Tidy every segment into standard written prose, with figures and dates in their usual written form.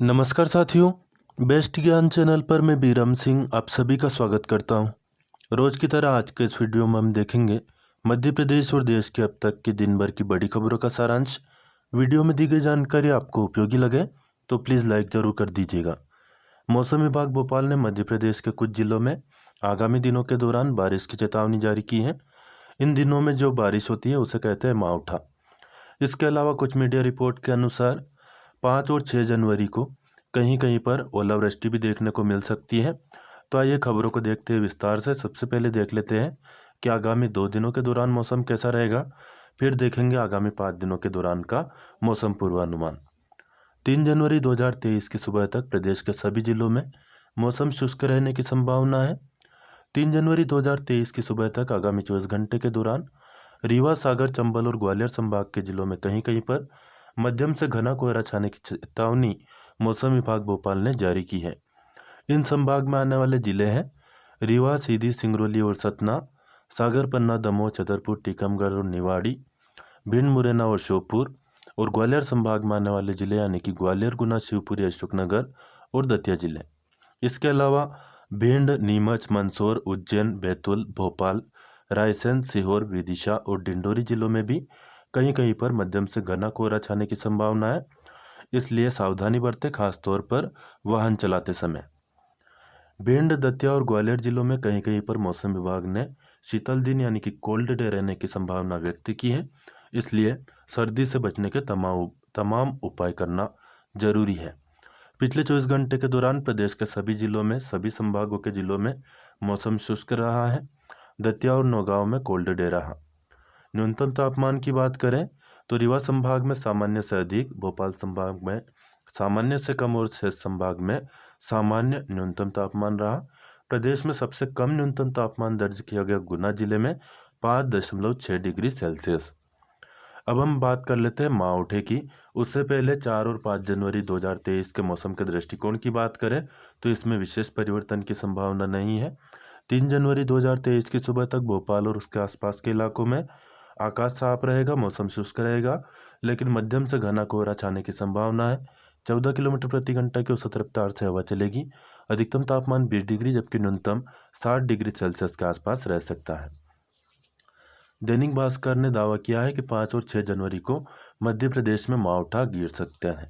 नमस्कार साथियों, बेस्ट ज्ञान चैनल पर मैं बीरम सिंह आप सभी का स्वागत करता हूं। रोज की तरह आज के इस वीडियो में हम देखेंगे मध्य प्रदेश और देश के अब तक की दिन भर की बड़ी खबरों का सारांश। वीडियो में दी गई जानकारी आपको उपयोगी लगे तो प्लीज़ लाइक जरूर कर दीजिएगा। मौसम विभाग भोपाल ने मध्य प्रदेश के कुछ जिलों में आगामी दिनों के दौरान बारिश की चेतावनी जारी की है। इन दिनों में जो बारिश होती है उसे कहते हैं मावठा। इसके अलावा कुछ मीडिया रिपोर्ट के अनुसार 5 और 6 जनवरी को कहीं कहीं पर ओलावृष्टि भी देखने को मिल सकती है। तो आइए खबरों को देखते हुए विस्तार से सबसे पहले देख लेते हैं कि आगामी 2 दिनों के दौरान मौसम कैसा रहेगा। फिर देखेंगे आगामी 5 दिनों के दौरान का मौसम पूर्वानुमान। 3 जनवरी 2023 की सुबह तक प्रदेश के सभी जिलों में मौसम शुष्क रहने की संभावना है। 3 जनवरी 2023 की सुबह तक आगामी 24 घंटे के दौरान रीवा, सागर, चंबल और ग्वालियर संभाग के जिलों में कहीं कहीं पर मध्यम से घना कोहरा छाने की चेतावनी मौसम विभाग भोपाल ने जारी की है। इन संभाग में आने वाले जिले हैं रीवा, सीधी, सिंगरौली और सतना, सागर, पन्ना, दमोह, छतरपुर, टीकमगढ़ और निवाड़ी, भिंड, मुरैना और श्योपुर। और ग्वालियर संभाग में आने वाले जिले यानी कि ग्वालियर, गुना, शिवपुरी, अशोकनगर और दतिया जिले। इसके अलावा भिंड, नीमच, मंदसौर, उज्जैन, बैतूल, भोपाल, रायसेन, सीहोर, विदिशा और डिंडोरी जिलों में भी कहीं कहीं पर मध्यम से घना कोहरा छाने की संभावना है। इसलिए सावधानी बरतें, खासतौर पर वाहन चलाते समय। भिंड, दतिया और ग्वालियर जिलों में कहीं कहीं पर मौसम विभाग ने शीतल दिन यानी कि कोल्ड डे रहने की संभावना व्यक्त की है। इसलिए सर्दी से बचने के तमाम उपाय करना जरूरी है। पिछले 24 घंटे के दौरान प्रदेश के सभी जिलों में, सभी संभागों के जिलों में मौसम शुष्क रहा है। दतिया और नौगांव में कोल्ड डे रहा। न्यूनतम तापमान की बात करें तो रीवा संभाग में सामान्य से अधिक, भोपाल संभाग में सामान्य से कम और शेष संभाग में सामान्य न्यूनतम तापमान रहा। प्रदेश में सबसे कम न्यूनतम तापमान दर्ज किया गया गुना जिले में 5.6 डिग्री सेल्सियस। अब हम बात कर लेते हैं मावठे की। उससे पहले 4 और 5 जनवरी 2023 के मौसम के दृष्टिकोण की बात करें तो इसमें विशेष परिवर्तन की संभावना नहीं है। 3 जनवरी 2023 की सुबह तक भोपाल और उसके आसपास के इलाकों में आकाश साफ रहेगा, मौसम शुष्क रहेगा, लेकिन मध्यम से घना कोहरा छाने की संभावना है। 14 किलोमीटर प्रति घंटा की औसत रफ्तार से हवा चलेगी। अधिकतम तापमान 20 डिग्री जबकि न्यूनतम 60 डिग्री सेल्सियस के आसपास रह सकता है। दैनिक भास्कर ने दावा किया है कि 5 और 6 जनवरी को मध्य प्रदेश में मावठा गिर सकते हैं।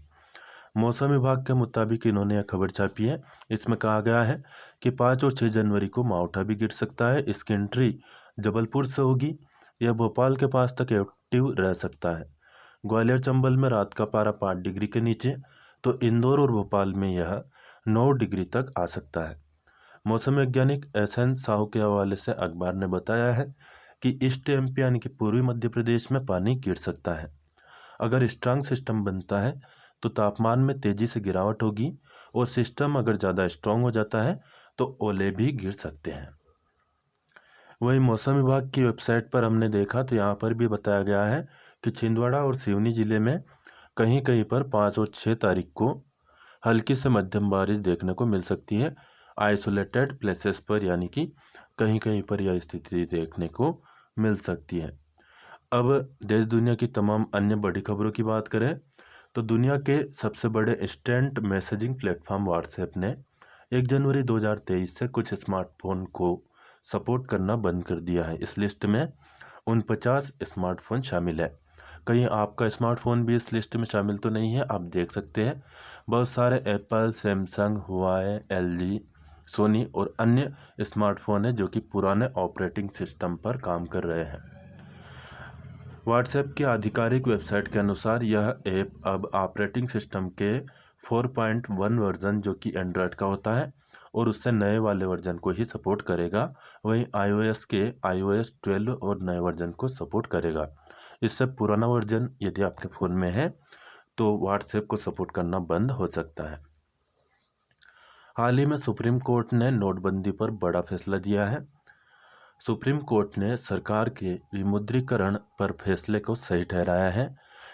मौसम विभाग के मुताबिक इन्होंने यह खबर छापी है। इसमें कहा गया है कि 5 और 6 जनवरी को मावठा भी गिर सकता है। इसकी एंट्री जबलपुर से होगी। यह भोपाल के पास तक एक्टिव रह सकता है। ग्वालियर, चंबल में रात का पारा 5 डिग्री के नीचे, तो इंदौर और भोपाल में यह 9 डिग्री तक आ सकता है। मौसम वैज्ञानिक SN साहू के हवाले से अखबार ने बताया है कि ईस्ट एमपी यानी कि पूर्वी मध्य प्रदेश में पानी गिर सकता है। अगर स्ट्रांग सिस्टम बनता है तो तापमान में तेजी से गिरावट होगी और सिस्टम अगर ज़्यादा स्ट्रांग हो जाता है तो ओले भी गिर सकते हैं। वहीं मौसम विभाग की वेबसाइट पर हमने देखा तो यहाँ पर भी बताया गया है कि छिंदवाड़ा और सिवनी जिले में कहीं कहीं पर 5 और 6 तारीख को हल्की से मध्यम बारिश देखने को मिल सकती है आइसोलेटेड प्लेसेस पर, यानी कि कहीं कहीं पर यह स्थिति देखने को मिल सकती है। अब देश दुनिया की तमाम अन्य बड़ी खबरों की बात करें तो दुनिया के सबसे बड़े इंस्टेंट मैसेजिंग प्लेटफॉर्म व्हाट्सएप ने 1 जनवरी 2023 से कुछ स्मार्टफोन को सपोर्ट करना बंद कर दिया है। इस लिस्ट में 49 स्मार्टफोन शामिल है। कहीं आपका स्मार्टफोन भी इस लिस्ट में शामिल तो नहीं है, आप देख सकते हैं। बहुत सारे Apple, Samsung, Huawei, LG, Sony और अन्य स्मार्टफोन हैं जो कि पुराने ऑपरेटिंग सिस्टम पर काम कर रहे हैं। व्हाट्सएप की आधिकारिक वेबसाइट के अनुसार यह ऐप अब ऑपरेटिंग सिस्टम के 4.1 वर्जन जो कि एंड्रॉयड का होता है और उससे नए वाले वर्जन को ही सपोर्ट करेगा। वहीं iOS के iOS 12 और नए वर्जन को सपोर्ट करेगा। इससे पुराना वर्जन यदि आपके फ़ोन में है तो व्हाट्सएप को सपोर्ट करना बंद हो सकता है। हाल ही में सुप्रीम कोर्ट ने नोटबंदी पर बड़ा फैसला दिया है। सुप्रीम कोर्ट ने सरकार के विमुद्रीकरण पर फैसले को सही ठहराया है।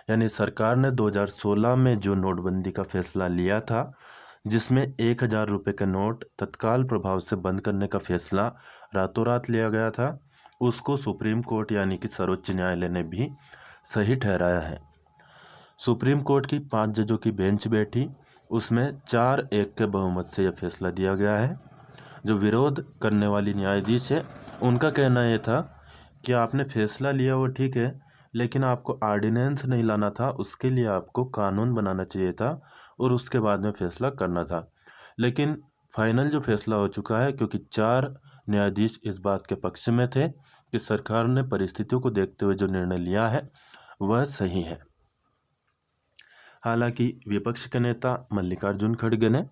यानी सरकार ने 2016 में जो नोटबंदी का फैसला लिया था, जिसमें 1,000 रुपये के नोट तत्काल प्रभाव से बंद करने का फैसला रातों रात लिया गया था, उसको सुप्रीम कोर्ट यानी कि सर्वोच्च न्यायालय ने भी सही ठहराया है। सुप्रीम कोर्ट की 5 जजों की बेंच बैठी उसमें 4-1 के बहुमत से यह फैसला दिया गया है। जो विरोध करने वाली न्यायाधीश है उनका कहना यह था कि आपने फैसला लिया वो ठीक है, लेकिन आपको ऑर्डिनेंस नहीं लाना था, उसके लिए आपको कानून बनाना चाहिए था और उसके बाद में फैसला करना था। लेकिन फाइनल जो फैसला हो चुका है, क्योंकि 4 न्यायाधीश इस बात के पक्ष में थे कि सरकार ने परिस्थितियों को देखते हुए जो निर्णय लिया है वह सही है। हालांकि विपक्ष के नेता मल्लिकार्जुन खड़गे ने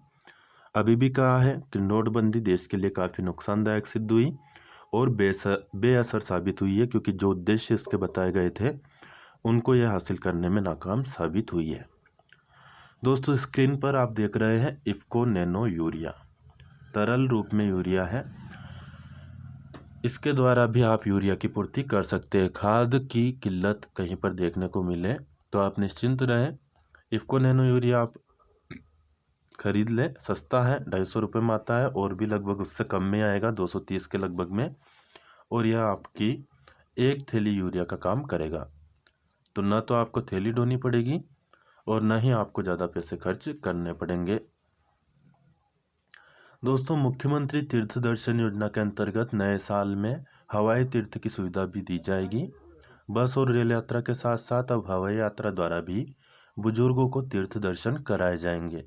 अभी भी कहा है कि नोटबंदी देश के लिए काफ़ी नुकसानदायक सिद्ध हुई और बेअसर साबित हुई है, क्योंकि जो उद्देश्य इसके बताए गए थे उनको यह हासिल करने में नाकाम साबित हुई है। दोस्तों, स्क्रीन पर आप देख रहे हैं इफ्को नैनो यूरिया, तरल रूप में यूरिया है। इसके द्वारा भी आप यूरिया की पूर्ति कर सकते हैं। खाद की किल्लत कहीं पर देखने को मिले तो आप निश्चिंत रहें, इफ्को नैनो यूरिया आप खरीद लें। सस्ता है, 250 रुपये में आता है और भी लगभग उससे कम में आएगा, 230 के लगभग में। और यह आपकी एक थैली यूरिया का काम करेगा। तो न तो आपको थैली ढोनी पड़ेगी और न ही आपको ज़्यादा पैसे खर्च करने पड़ेंगे। दोस्तों, मुख्यमंत्री तीर्थ दर्शन योजना के अंतर्गत नए साल में हवाई तीर्थ की सुविधा भी दी जाएगी। बस और रेल यात्रा के साथ साथ अब हवाई यात्रा द्वारा भी बुजुर्गों को तीर्थ दर्शन कराए जाएंगे।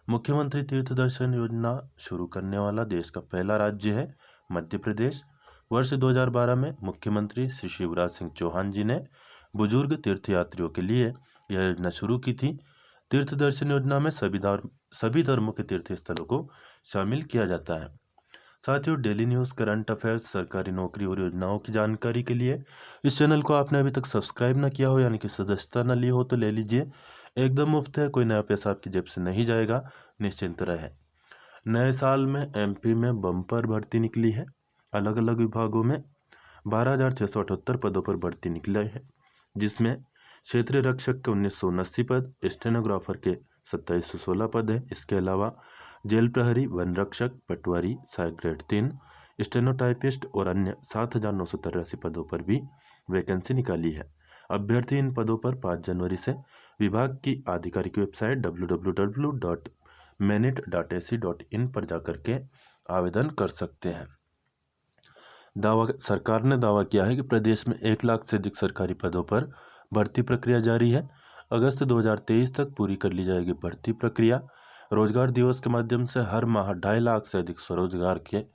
मुख्यमंत्री तीर्थ दर्शन योजना शुरू करने वाला देश का पहला राज्य है मध्य प्रदेश। वर्ष 2012 में मुख्यमंत्री श्री शिवराज सिंह चौहान जी ने बुजुर्ग तीर्थयात्रियों के लिए यह योजना शुरू की थी। तीर्थ दर्शन योजना में सभी धर्मों के तीर्थ स्थलों को शामिल किया जाता है। साथियों, डेली न्यूज़, करंट अफेयर्स, सरकारी नौकरी और योजनाओं की जानकारी के लिए इस चैनल को आपने अभी तक सब्सक्राइब ना किया हो, यानी कि सदस्यता न ली हो, तो ले लीजिए। एकदम मुफ्त है, कोई नया पैसा आपकी जेब से नहीं जाएगा, निश्चिंत रहे। नए साल में एमपी में बम्पर भर्ती निकली है। अलग अलग विभागों में 12,678 पदों पर भर्ती निकले है, जिसमें क्षेत्रीय रक्षक के 1979 पद, स्टेनोग्राफर के 2716 पद है। इसके अलावा जेल प्रहरी, वन रक्षक, पटवारी, सहायक ग्रेड 3, स्टेनोटाइपिस्ट और अन्य 7,983 पदों पर भी वैकेंसी निकाली है। अभ्यर्थी इन पदों पर 5 जनवरी से विभाग की आधिकारिक वेबसाइट www.merit.ac.in पर जाकर के आवेदन कर सकते हैं। सरकार ने दावा किया है कि प्रदेश में 1 लाख से अधिक सरकारी पदों पर भर्ती प्रक्रिया जारी है। अगस्त 2023 तक पूरी कर ली जाएगी भर्ती प्रक्रिया। रोजगार दिवस के माध्यम से हर माह 2.5 लाख से अधिक स्वरोजगार के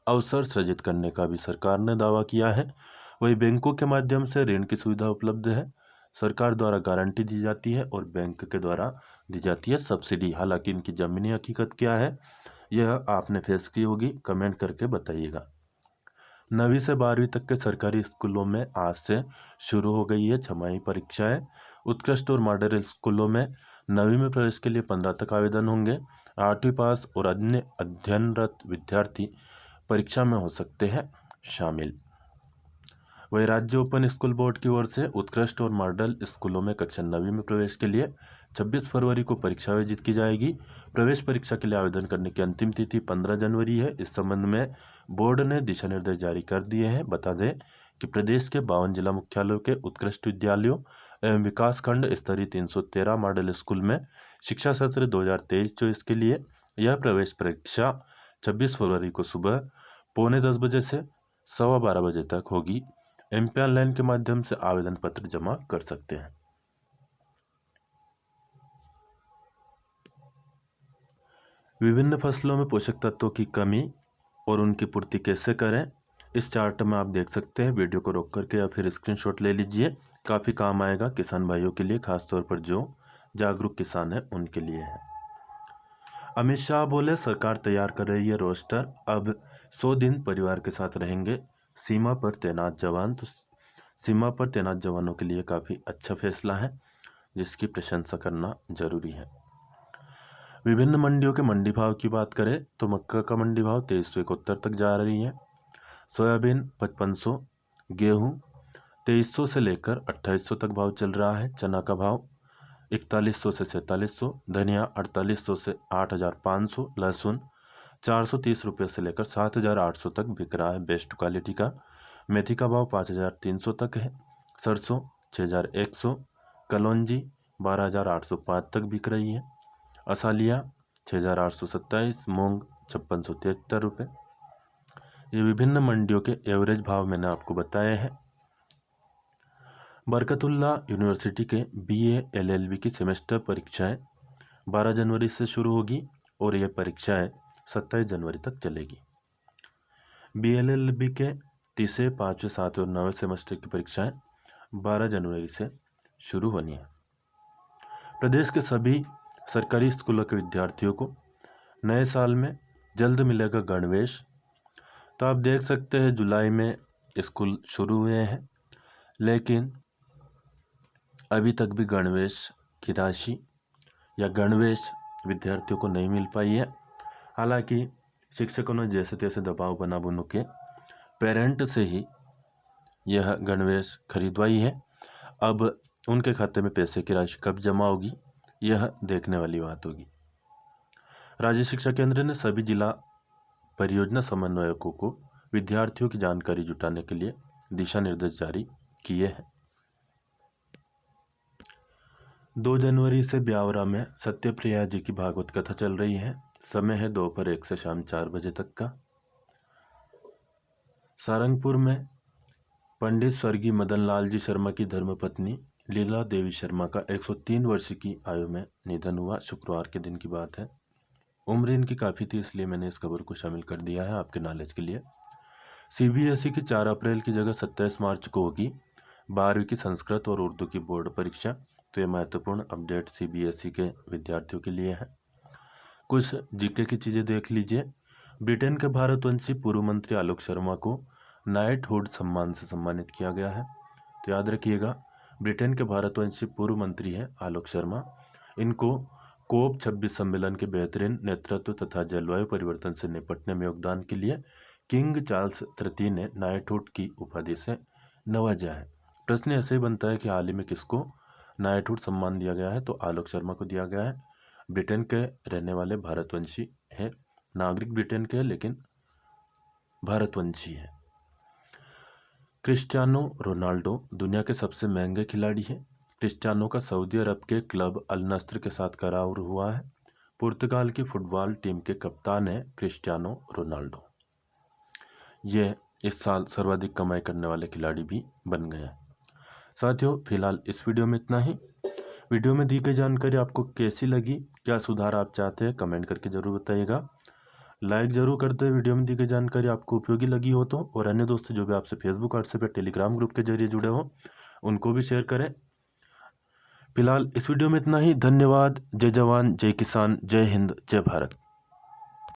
अवसर सृजित करने का भी सरकार ने दावा किया है। वही बैंकों के माध्यम से ऋण की सुविधा उपलब्ध है। सरकार द्वारा गारंटी दी जाती है और बैंक के द्वारा दी जाती है सब्सिडी। हालांकि इनकी ज़मीनी हकीकत क्या है यह आपने फेस की होगी, कमेंट करके बताइएगा। 9वीं से 12वीं तक के सरकारी स्कूलों में आज से शुरू हो गई है छमाही परीक्षाएं। उत्कृष्ट और मॉडल स्कूलों में 9वीं में प्रवेश के लिए 15 तक आवेदन होंगे। 8वीं पास और अन्य अध्ययनरत विद्यार्थी परीक्षा में हो सकते हैं शामिल। वही राज्य ओपन स्कूल बोर्ड की ओर से उत्कृष्ट और मॉडल स्कूलों में कक्षा 9वीं में प्रवेश के लिए 26 फरवरी को परीक्षा आयोजित की जाएगी। प्रवेश परीक्षा के लिए आवेदन करने की अंतिम तिथि 15 जनवरी है। इस संबंध में बोर्ड ने दिशा निर्देश जारी कर दिए हैं। बता दें कि प्रदेश के 52 जिला मुख्यालयों के उत्कृष्ट विद्यालयों एवं विकास खंड स्तरीय 313 मॉडल स्कूल में शिक्षा सत्र 2023-24 के लिए यह प्रवेश परीक्षा 26 फरवरी को सुबह 9:45 बजे से 12:15 बजे तक होगी। एमपी ऑनलाइन के माध्यम से आवेदन पत्र जमा कर सकते हैं। विभिन्न फसलों में पोषक तत्वों की कमी और उनकी पूर्ति कैसे करें, इस चार्ट में आप देख सकते हैं। वीडियो को रोक करके या फिर स्क्रीनशॉट ले लीजिए, काफ़ी काम आएगा किसान भाइयों के लिए, खासतौर पर जो जागरूक किसान हैं उनके लिए है। अमित शाह बोले सरकार तैयार कर रही है रोस्टर, अब 100 दिन परिवार के साथ रहेंगे सीमा पर तैनात जवान। तो सीमा पर तैनात जवानों के लिए काफ़ी अच्छा फैसला है, जिसकी प्रशंसा करना जरूरी है। विभिन्न मंडियों के मंडी भाव की बात करें तो मक्का का मंडी भाव 2371 तक जा रही है, सोयाबीन 5500, गेहूं 2300 से लेकर 2800 तक भाव चल रहा है। चना का भाव 4100 से 4700, धनिया 4800 से 8500, लहसुन 430 रुपये से लेकर 7800 तक बिक रहा है बेस्ट क्वालिटी का। मेथी का भाव 5300 तक है, सरसों 6100, कलौंजी 12805 तक बिक रही है। असालिया 6,827, मूंग 5,673 रुपये। ये विभिन्न मंडियों के एवरेज भाव मैंने आपको बताए हैं। बरकतुल्ला यूनिवर्सिटी के BA LLB की सेमेस्टर परीक्षाएं 12 जनवरी से शुरू होगी और ये परीक्षाएं 27 जनवरी तक चलेगी। BLLB के तीसरे, पाँचवें, सातवें और नौवें सेमेस्टर की परीक्षाएं 12 जनवरी से शुरू होनी है। प्रदेश के सभी सरकारी स्कूलों के विद्यार्थियों को नए साल में जल्द मिलेगा गणवेश। तो आप देख सकते हैं जुलाई में स्कूल शुरू हुए हैं, लेकिन अभी तक भी गणवेश की राशि या गणवेश विद्यार्थियों को नहीं मिल पाई है। हालांकि शिक्षकों ने जैसे तैसे दबाव बना बुनू के पेरेंट से ही यह गणवेश खरीदवाई है। अब उनके खाते में पैसे की राशि कब जमा होगी, यह देखने वाली बात होगी। राज्य शिक्षा केंद्र ने सभी जिला परियोजना समन्वयकों को विद्यार्थियों की जानकारी जुटाने के लिए दिशा निर्देश जारी किए हैं। 2 जनवरी से ब्यावरा में सत्यप्रिया जी की भागवत कथा चल रही है। समय है दोपहर 1 से शाम 4 बजे तक का। सारंगपुर में पंडित स्वर्गीय मदन लाल जी शर्मा की धर्मपत्नी लीला देवी शर्मा का 103 वर्ष की आयु में निधन हुआ। शुक्रवार के दिन की बात है। उम्र इनकी काफ़ी थी, इसलिए मैंने इस खबर को शामिल कर दिया है आपके नॉलेज के लिए। CBSE की 4 अप्रैल की जगह 27 मार्च को होगी 12वीं की संस्कृत और उर्दू की बोर्ड परीक्षा। तो ये महत्वपूर्ण अपडेट CBSE के विद्यार्थियों के लिए है। कुछ जीके की चीज़ें देख लीजिए। ब्रिटेन के भारतवंशी पूर्व मंत्री आलोक शर्मा को नाइटहुड सम्मान से सम्मानित किया गया है। तो याद रखिएगा, ब्रिटेन के भारतवंशी पूर्व मंत्री हैं आलोक शर्मा। इनको COP 26 सम्मेलन के बेहतरीन नेतृत्व तथा जलवायु परिवर्तन से निपटने में योगदान के लिए किंग चार्ल्स III ने नाइटहुड की उपाधि से नवाजा है। प्रश्न ऐसे ही बनता है कि हाल ही में किसको नाइटहुड सम्मान दिया गया है, तो आलोक शर्मा को दिया गया है। ब्रिटेन के रहने वाले भारतवंशी है, नागरिक ब्रिटेन के, लेकिन भारतवंशी है। क्रिस्टियानो रोनाल्डो दुनिया के सबसे महंगे खिलाड़ी हैं। क्रिस्टियानो का सऊदी अरब के क्लब अल नस्र के साथ करार हुआ है। पुर्तगाल की फुटबॉल टीम के कप्तान है क्रिस्टियानो रोनाल्डो। ये इस साल सर्वाधिक कमाई करने वाले खिलाड़ी भी बन गए हैं। साथियों, फिलहाल इस वीडियो में इतना ही। वीडियो में दी गई जानकारी आपको कैसी लगी, क्या सुधार आप चाहते हैं, कमेंट करके जरूर बताइएगा। लाइक जरूर करते हैं वीडियो में दी गई जानकारी आपको उपयोगी लगी हो तो, और अन्य दोस्त जो भी आपसे फेसबुक, व्हाट्सएप या टेलीग्राम ग्रुप के जरिए जुड़े हो उनको भी शेयर करें। फिलहाल इस वीडियो में इतना ही। धन्यवाद। जय जवान, जय किसान, जय हिंद, जय भारत।